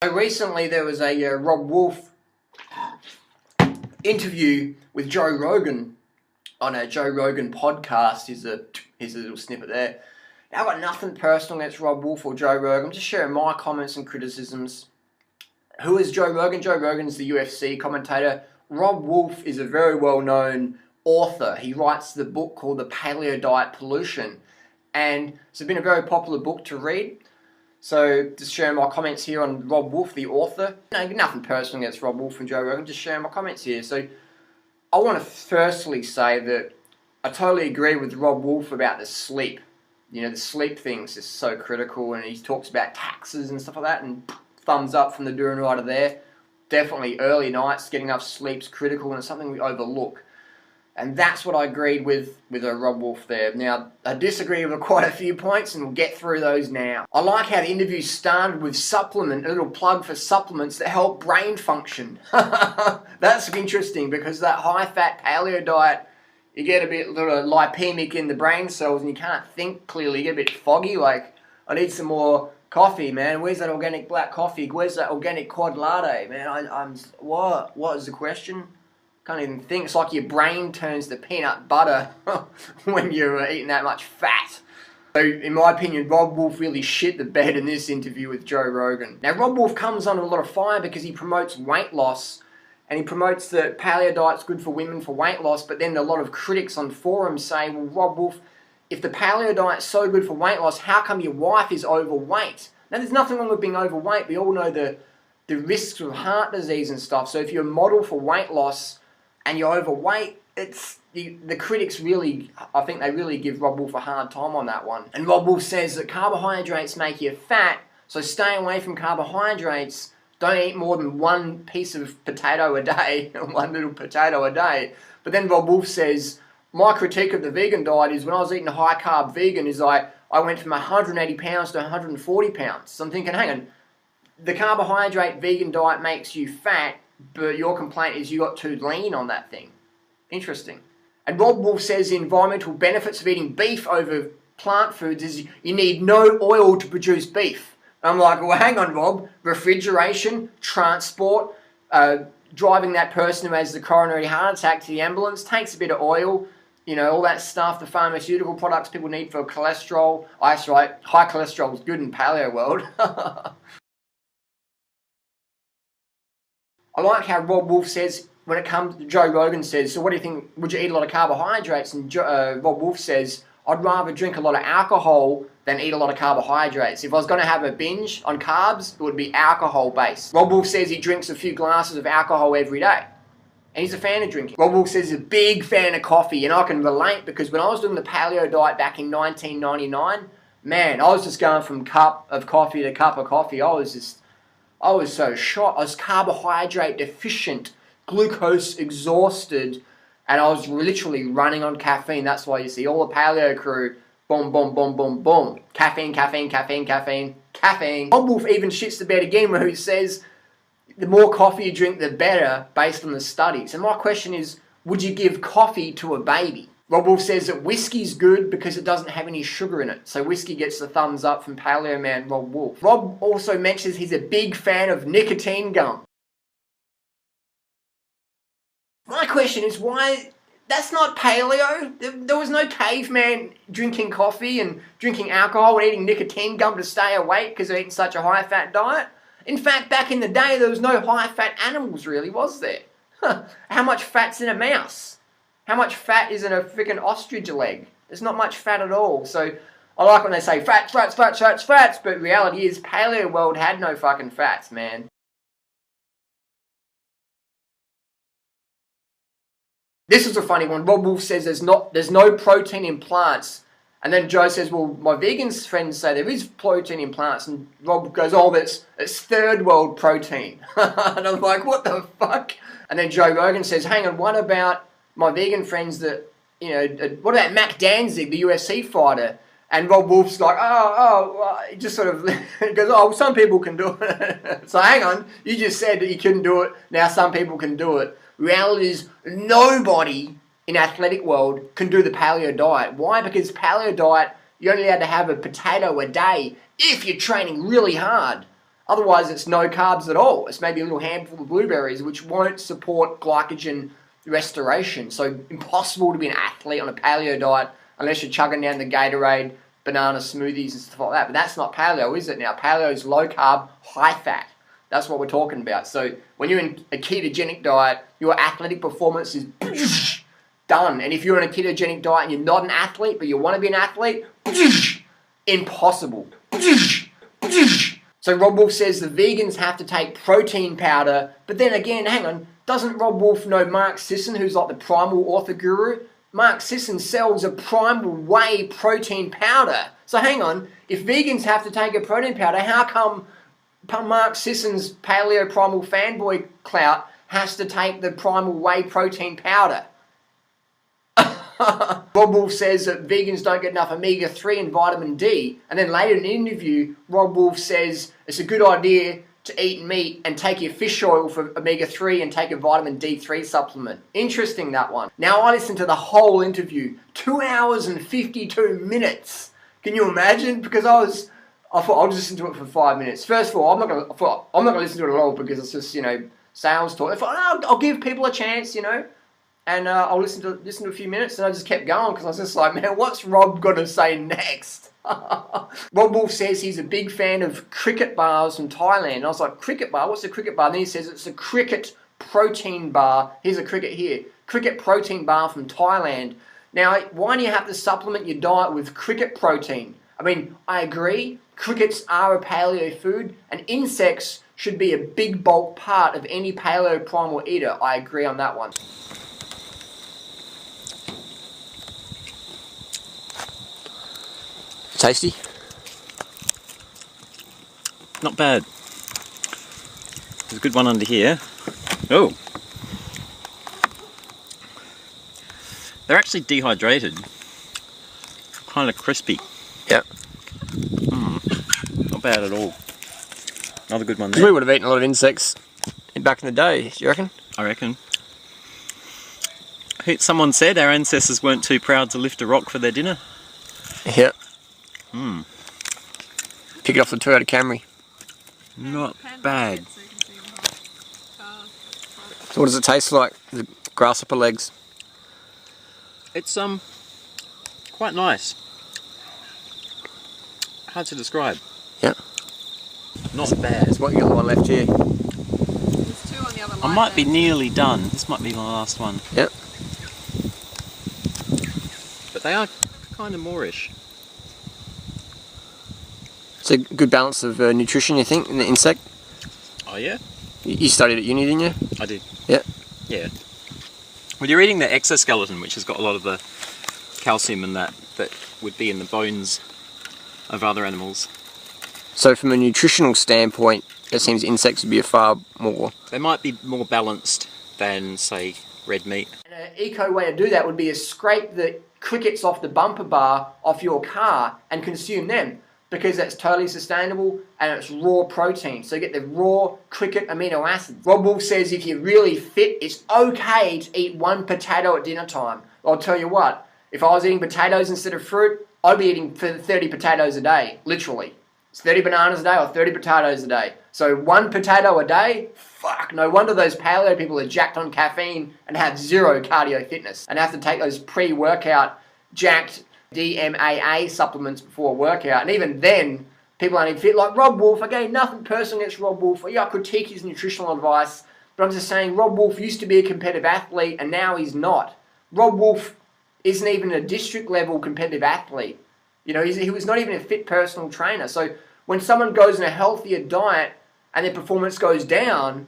So recently there was a Robb Wolfe interview with Joe Rogan on a Joe Rogan podcast. Here's a little snippet there. Now, I've got nothing personal against Robb Wolfe or Joe Rogan. I'm just sharing my comments and criticisms. Who is Joe Rogan? Joe Rogan is the UFC commentator. Robb Wolfe is a very well-known author. He writes the book called The Paleo Diet Pollution, and it's been a very popular book to read. So, just sharing my comments here on Robb Wolfe, the author. No, nothing personal against Robb Wolfe and Joe Rogan, just sharing my comments here. So, I want to firstly say that I totally agree with Robb Wolfe about the sleep. You know, the sleep thing's just so critical, and he talks about taxes and stuff like that, and thumbs up from the doing writer there. Definitely early nights, getting enough sleep's critical, and it's something we overlook. And that's what I agreed with Robb Wolfe there. Now, I disagree with quite a few points, and we'll get through those now. I like how the interview started with a little plug for supplements that help brain function. That's interesting, because that high-fat paleo diet, you get a bit little lipemic in the brain cells, and you can't think clearly. You get a bit foggy, like, I need some more coffee, man. Where's that organic black coffee? Where's that organic quad latte, man? What is the question? Can't even think. It's like your brain turns to peanut butter when you're eating that much fat. So, in my opinion, Robb Wolfe really shit the bed in this interview with Joe Rogan. Now, Robb Wolfe comes under a lot of fire because he promotes weight loss, and he promotes that paleo diet's good for women for weight loss, but then a lot of critics on forums say, well, Robb Wolfe, if the paleo diet's so good for weight loss, how come your wife is overweight? Now, there's nothing wrong with being overweight. We all know the risks of heart disease and stuff. So if you're a model for weight loss and you're overweight, the critics really, I think they really give Robb Wolfe a hard time on that one. And Robb Wolfe says that carbohydrates make you fat, so stay away from carbohydrates. Don't eat more than one piece of potato a day, one little potato a day. But then Robb Wolfe says, my critique of the vegan diet is when I was eating a high-carb vegan is I went from 180 pounds to 140 pounds. So I'm thinking, hang on, the carbohydrate vegan diet makes you fat, but your complaint is you got too lean on that thing. Interesting. And Robb Wolfe says the environmental benefits of eating beef over plant foods is you need no oil to produce beef. I'm like, well, hang on, Rob. Refrigeration, transport, driving that person who has the coronary heart attack to the ambulance takes a bit of oil. You know, all that stuff, the pharmaceutical products people need for cholesterol. That's right, high cholesterol is good in paleo world. I like how Robb Wolfe says, when it comes to Joe Rogan says, so what do you think, would you eat a lot of carbohydrates? And Robb Wolfe says, I'd rather drink a lot of alcohol than eat a lot of carbohydrates. If I was going to have a binge on carbs, it would be alcohol-based. Robb Wolfe says he drinks a few glasses of alcohol every day. And he's a fan of drinking. Robb Wolfe says he's a big fan of coffee, and I can relate because when I was doing the paleo diet back in 1999, man, I was just going from cup of coffee to cup of coffee. I was so shot. I was carbohydrate deficient, glucose exhausted, and I was literally running on caffeine. That's why you see all the paleo crew, boom, boom, boom, boom, boom. Caffeine, caffeine, caffeine, caffeine, caffeine. Robb Wolfe even shits the bed again where he says the more coffee you drink, the better, based on the studies. And my question is, would you give coffee to a baby? Robb Wolfe says that whiskey's good because it doesn't have any sugar in it. So whiskey gets the thumbs up from Paleo Man Robb Wolfe. Robb also mentions he's a big fan of nicotine gum. My question is why... That's not paleo. There was no caveman drinking coffee and drinking alcohol and eating nicotine gum to stay awake because they're eating such a high-fat diet. In fact, back in the day, there was no high-fat animals really, was there? How much fat's in a mouse? How much fat is in a freaking ostrich leg? There's not much fat at all. So I like when they say fats, fats, fats, fats, fats, but reality is paleo world had no fucking fats, man. This is a funny one. Robb Wolfe says there's no protein in plants. And then Joe says, well, my vegan friends say there is protein in plants. And Robb goes, oh, it's third world protein. And I'm like, what the fuck? And then Joe Rogan says, hang on, what about my vegan friends that, you know, what about Mac Danzig, the UFC fighter? And Robb Wolfe's like, he just sort of goes, oh, some people can do it. So hang on, you just said that you couldn't do it. Now some people can do it. Reality is nobody in athletic world can do the paleo diet. Why? Because paleo diet, you're only allowed to have a potato a day if you're training really hard. Otherwise, it's no carbs at all. It's maybe a little handful of blueberries, which won't support glycogen restoration. So impossible to be an athlete on a paleo diet unless you're chugging down the Gatorade, banana smoothies and stuff like that. But that's not paleo, is it now? Paleo is low carb, high fat. That's what we're talking about. So when you're in a ketogenic diet, your athletic performance is done. And if you're on a ketogenic diet and you're not an athlete, but you want to be an athlete, impossible. So Robb Wolfe says the vegans have to take protein powder, but then again, hang on, doesn't Robb Wolfe know Mark Sisson, who's like the primal author guru? Mark Sisson sells a primal whey protein powder. So hang on, if vegans have to take a protein powder, how come Mark Sisson's paleo primal fanboy clout has to take the primal whey protein powder? Robb Wolfe says that vegans don't get enough omega-3 and vitamin D, and then later in an interview, Robb Wolfe says it's a good idea to eat meat and take your fish oil for omega-3 and take a vitamin D3 supplement. Interesting, that one. Now I listened to the whole interview, 2 hours and 52 minutes. Can you imagine? Because I thought I'll just listen to it for 5 minutes. First of all, I'm not gonna listen to it at all because it's just, sales talk. I thought, I'll give people a chance, and I'll listen to a few minutes, and I just kept going because I was just like, man, what's Robb going to say next? Robb Wolfe says he's a big fan of cricket bars from Thailand. And I was like, cricket bar? What's a cricket bar? And then he says it's a cricket protein bar. Here's a cricket here. Cricket protein bar from Thailand. Now, why do you have to supplement your diet with cricket protein? I mean, I agree. Crickets are a paleo food, and insects should be a big bulk part of any paleo primal eater. I agree on that one. Tasty? Not bad. There's a good one under here. Oh! They're actually dehydrated. Kind of crispy. Yeah. Not bad at all. Another good one there. We would have eaten a lot of insects back in the day, do you reckon? I reckon. Someone said our ancestors weren't too proud to lift a rock for their dinner. Yeah. Pick it off the Toyota Camry. Not bad. So what does it taste like? The grasshopper legs? It's quite nice. Hard to describe. Yeah. Not bad. There's one, you got the one left here. There's two on the other line. I might be nearly done. This might be my last one. Yep. But they are kind of moreish. It's a good balance of nutrition, you think, in the insect? Oh yeah? You studied at uni, didn't you? I did. Yeah. Yeah. Well, you're eating the exoskeleton, which has got a lot of the calcium and that would be in the bones of other animals. So from a nutritional standpoint, it seems insects would be a far more... They might be more balanced than, say, red meat. And an eco way to do that would be to scrape the crickets off the bumper bar off your car and consume them, because that's totally sustainable and it's raw protein. So you get the raw cricket amino acids. Robb Wolfe says if you're really fit, it's okay to eat one potato at dinner time. I'll tell you what, if I was eating potatoes instead of fruit, I'd be eating 30 potatoes a day, literally. It's 30 bananas a day or 30 potatoes a day. So one potato a day, fuck, no wonder those paleo people are jacked on caffeine and have zero cardio fitness and have to take those pre-workout jacked DMAA supplements before a workout. And even then, people aren't even fit. Like Robb Wolfe, again, nothing personal against Robb Wolfe. Yeah, I critique his nutritional advice, but I'm just saying Robb Wolfe used to be a competitive athlete and now he's not. Robb Wolfe isn't even a district level competitive athlete. He was not even a fit personal trainer. So when someone goes on a healthier diet and their performance goes down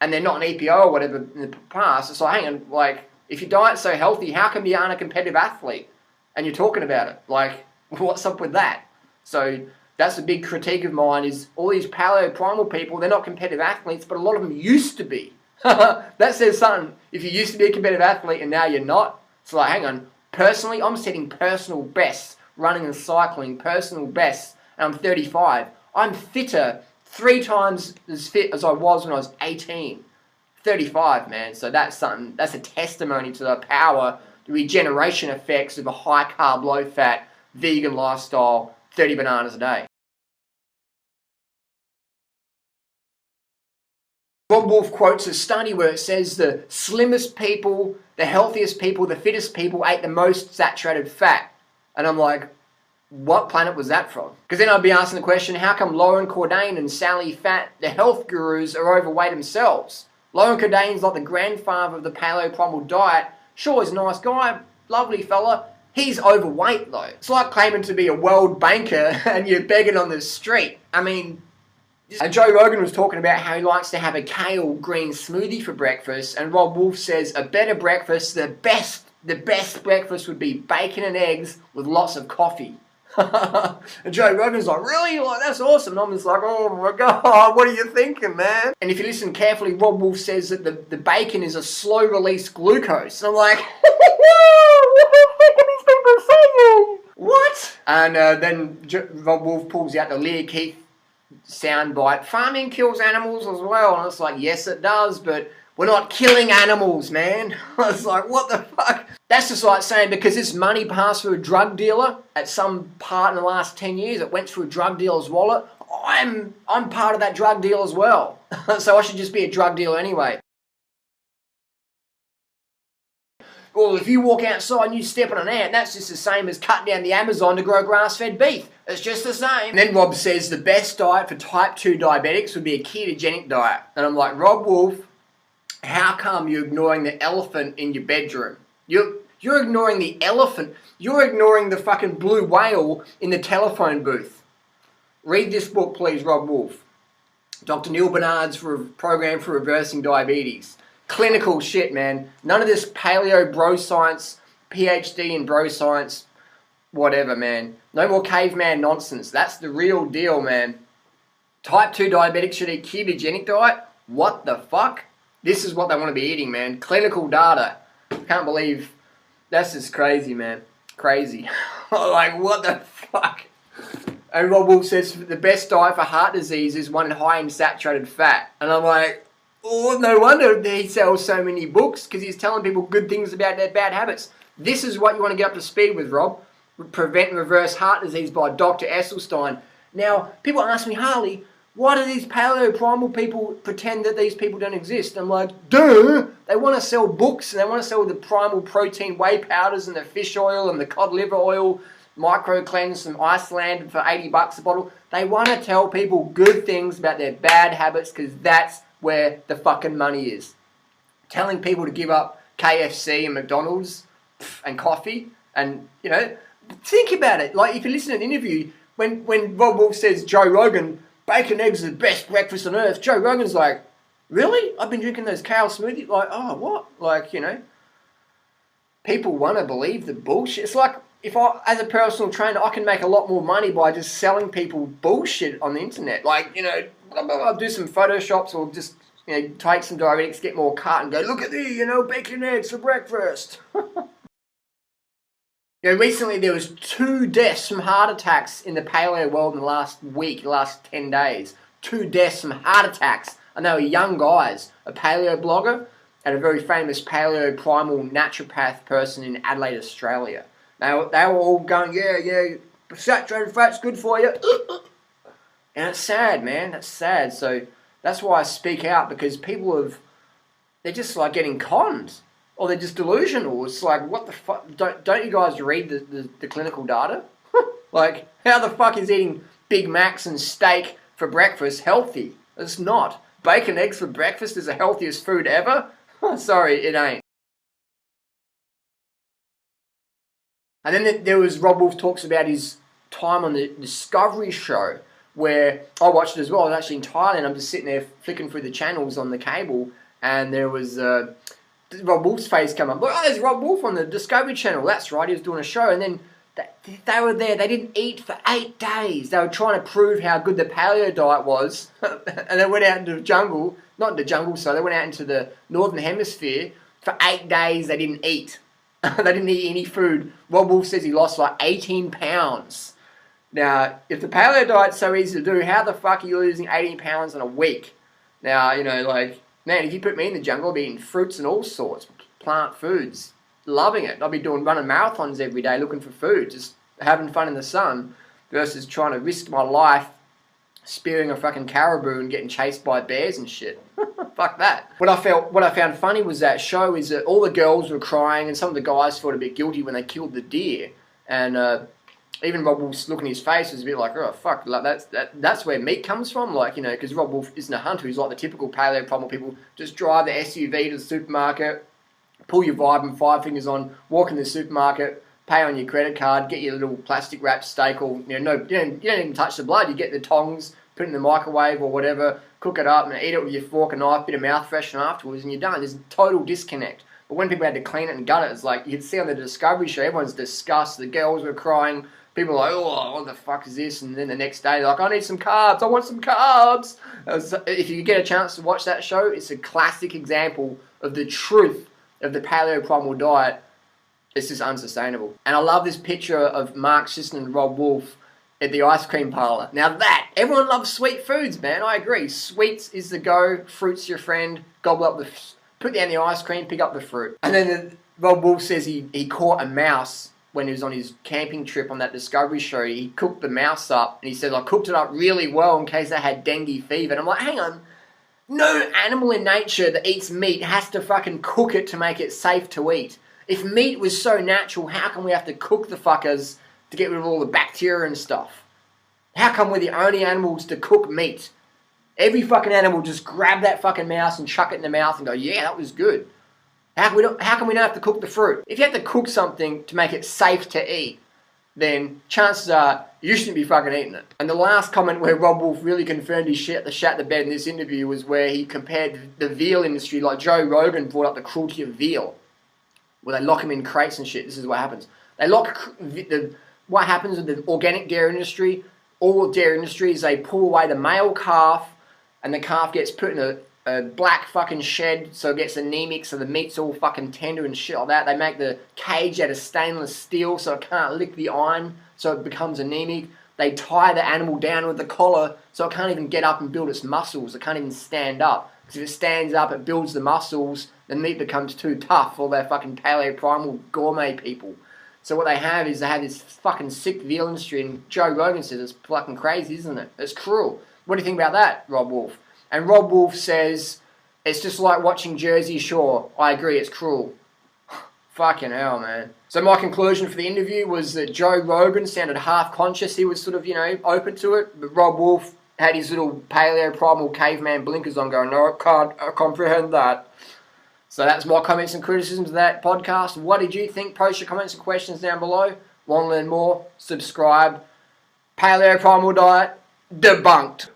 and they're not an EPO or whatever in the past, it's like, hang on, like, if your diet's so healthy, how come you aren't a competitive athlete? And you're talking about it. Like, what's up with that? So that's a big critique of mine, is all these paleo primal people, they're not competitive athletes, but a lot of them used to be. That says something. If you used to be a competitive athlete and now you're not, it's like, hang on, personally, I'm setting personal bests, running and cycling, personal bests, and I'm 35. I'm fitter, 3 times as fit as I was when I was 18. 35, man. So that's something, that's a testimony to the power, the regeneration effects of a high carb, low fat, vegan lifestyle, 30 bananas a day. Robb Wolfe quotes a study where it says the slimmest people, the healthiest people, the fittest people ate the most saturated fat. And I'm like, what planet was that from? Because then I'd be asking the question, how come Lauren Cordain and Sally Fat, the health gurus, are overweight themselves? Lauren Cordain's like the grandfather of the paleo primal diet. Sure, he's a nice guy, lovely fella. He's overweight though. It's like claiming to be a world banker and you're begging on the street. I mean, and Joe Rogan was talking about how he likes to have a kale green smoothie for breakfast, and Robb Wolfe says a better breakfast, the best breakfast would be bacon and eggs with lots of coffee. And Joe Rogan's like, really? Like, that's awesome. And I'm just like, oh my God, what are you thinking, man? And if you listen carefully, Robb Wolfe says that the bacon is a slow release glucose. And I'm like, what the fuck are these people saying? What? And then Robb Wolfe pulls out the Lear Keith soundbite. Farming kills animals as well. And it's like, yes it does, but we're not killing animals, man. I was like, what the fuck? That's just like saying because this money passed through a drug dealer at some part in the last 10 years, it went through a drug dealer's wallet, I'm part of that drug deal as well. So I should just be a drug dealer anyway. Well, if you walk outside and you step on an ant, that's just the same as cutting down the Amazon to grow grass-fed beef. It's just the same. And then Robb says the best diet for type 2 diabetics would be a ketogenic diet. And I'm like, Robb Wolfe, how come you're ignoring the elephant in your bedroom? You're ignoring the elephant. You're ignoring the fucking blue whale in the telephone booth. Read this book, please, Robb Wolfe. Dr. Neil Barnard's program for reversing diabetes. Clinical shit, man. None of this paleo bro science, PhD in bro science, whatever, man. No more caveman nonsense. That's the real deal, man. Type 2 diabetics should eat ketogenic diet? What the fuck? This is what they want to be eating, man. Clinical data. Can't believe. That's just crazy, man. Crazy. Like, what the fuck? And Robb Wolfe says the best diet for heart disease is one high in saturated fat. And I'm like, oh, no wonder he sells so many books, because he's telling people good things about their bad habits. This is what you want to get up to speed with, Rob. Prevent and Reverse Heart Disease by Dr. Esselstyn. Now, people ask me, Harley, why do these paleo primal people pretend that these people don't exist? I'm like, duh! They want to sell books, and they want to sell the primal protein whey powders and the fish oil and the cod liver oil, micro cleanse from Iceland for $80 a bottle. They want to tell people good things about their bad habits, because that's where the fucking money is. Telling people to give up KFC and McDonald's and coffee, and, you know, think about it. Like, if you listen to an interview, when Robb Wolfe says Joe Rogan, bacon eggs are the best breakfast on earth, Joe Rogan's like, really? I've been drinking those kale smoothies? Like, oh, what? Like, you know, people want to believe the bullshit. It's like, if I, as a personal trainer, I can make a lot more money by just selling people bullshit on the internet. Like, you know, I'll do some photoshops, or just, you know, take some diuretics, get more cut, and go, look at these, you know, bacon eggs for breakfast. You know, recently there was 2 deaths from heart attacks in the paleo world in the last week, the last 10 days. 2 deaths from heart attacks. And they were young guys. A paleo blogger and a very famous paleo primal naturopath person in Adelaide, Australia. They were all going, yeah, saturated fat's good for you. And it's sad, man. That's sad. So that's why I speak out, because people they're just like getting conned. Or they're just delusional. It's like, what the fuck? Don't you guys read the clinical data? Like, how the fuck is eating Big Macs and steak for breakfast healthy? It's not. Bacon eggs for breakfast is the healthiest food ever? Sorry, it ain't. And then there was Robb Wolfe talks about his time on the Discovery show, where I watched it as well. I was actually in Thailand. I'm just sitting there flicking through the channels on the cable, and there was Robb Wolfe's face come up. Oh, there's Robb Wolfe on the Discovery Channel. That's right, he was doing a show. And then they were there. They didn't eat for 8 days. They were trying to prove how good the paleo diet was. And they went out into the jungle. Not in the jungle, so they went out into the Northern Hemisphere. For 8 days, they didn't eat. They didn't eat any food. Robb Wolfe says he lost like 18 pounds. Now, if the paleo diet's so easy to do, how the fuck are you losing 18 pounds in a week? Now, you know, like, man, if you put me in the jungle, I'd be eating fruits and all sorts, plant foods, loving it. I'd be running marathons every day looking for food, just having fun in the sun, versus trying to risk my life spearing a fucking caribou and getting chased by bears and shit. Fuck that. What I found funny was that show is that all the girls were crying and some of the guys felt a bit guilty when they killed the deer. And even Robb Wolfe's look in his face was a bit like, oh fuck, like that's where meat comes from, like, you know, because Robb Wolfe isn't a hunter. He's like the typical paleo primal people. Just drive the SUV to the supermarket, pull your vibe and 5 fingers on, walk in the supermarket, pay on your credit card, get your little plastic wrapped steak, or you don't even touch the blood. You get the tongs, put it in the microwave or whatever, cook it up and eat it with your fork and knife, bit of mouth freshener afterwards, and you're done. There's a total disconnect. But when people had to clean it and gut it, it's like you could see on the Discovery show, everyone's disgusted. The girls were crying. People were like, oh, what the fuck is this? And then the next day, they're like, I need some carbs. I want some carbs. If you get a chance to watch that show, it's a classic example of the truth of the paleo primal diet. It's just unsustainable. And I love this picture of Mark Sisson and Robb Wolfe at the ice cream parlour. Now everyone loves sweet foods, man. I agree. Sweets is the go. Fruit's your friend. Gobble up put down the ice cream, pick up the fruit. And then Robb Wolfe says he caught a mouse when he was on his camping trip on that Discovery show. He cooked the mouse up, and he said, I cooked it up really well in case they had dengue fever. And I'm like, hang on. No animal in nature that eats meat has to fucking cook it to make it safe to eat. If meat was so natural, how come we have to cook the fuckers to get rid of all the bacteria and stuff? How come we're the only animals to cook meat? Every fucking animal just grab that fucking mouse and chuck it in the mouth and go, yeah, that was good. How come we don't have to cook the fruit? If you have to cook something to make it safe to eat, then chances are you shouldn't be fucking eating it. And the last comment where Robb Wolfe really confirmed his shit the bed in this interview was where he compared the veal industry, like Joe Rogan brought up the cruelty of veal, where they lock them in crates and shit. This is what happens. What happens with the organic dairy industry, all dairy industry, is they pull away the male calf, and the calf gets put in a black fucking shed, so it gets anemic, so the meat's all fucking tender and shit like that. They make the cage out of stainless steel, so it can't lick the iron, so it becomes anemic. They tie the animal down with the collar, so it can't even get up and build its muscles. It can't even stand up. Because if it stands up, it builds the muscles, the meat becomes too tough for their fucking paleo primal gourmet people. So what they have is this fucking sick veal industry, and Joe Rogan says it's fucking crazy, isn't it? It's cruel. What do you think about that, Robb Wolfe? And Robb Wolfe says, it's just like watching Jersey Shore. I agree, it's cruel. Fucking hell, man. So my conclusion for the interview was that Joe Rogan sounded half conscious. He was sort of, open to it. But Robb Wolfe had his little paleo primal caveman blinkers on going, no, I can't comprehend that. So that's my comments and criticisms of that podcast. What did you think? Post your comments and questions down below. Want to learn more? Subscribe. Paleo primal diet debunked.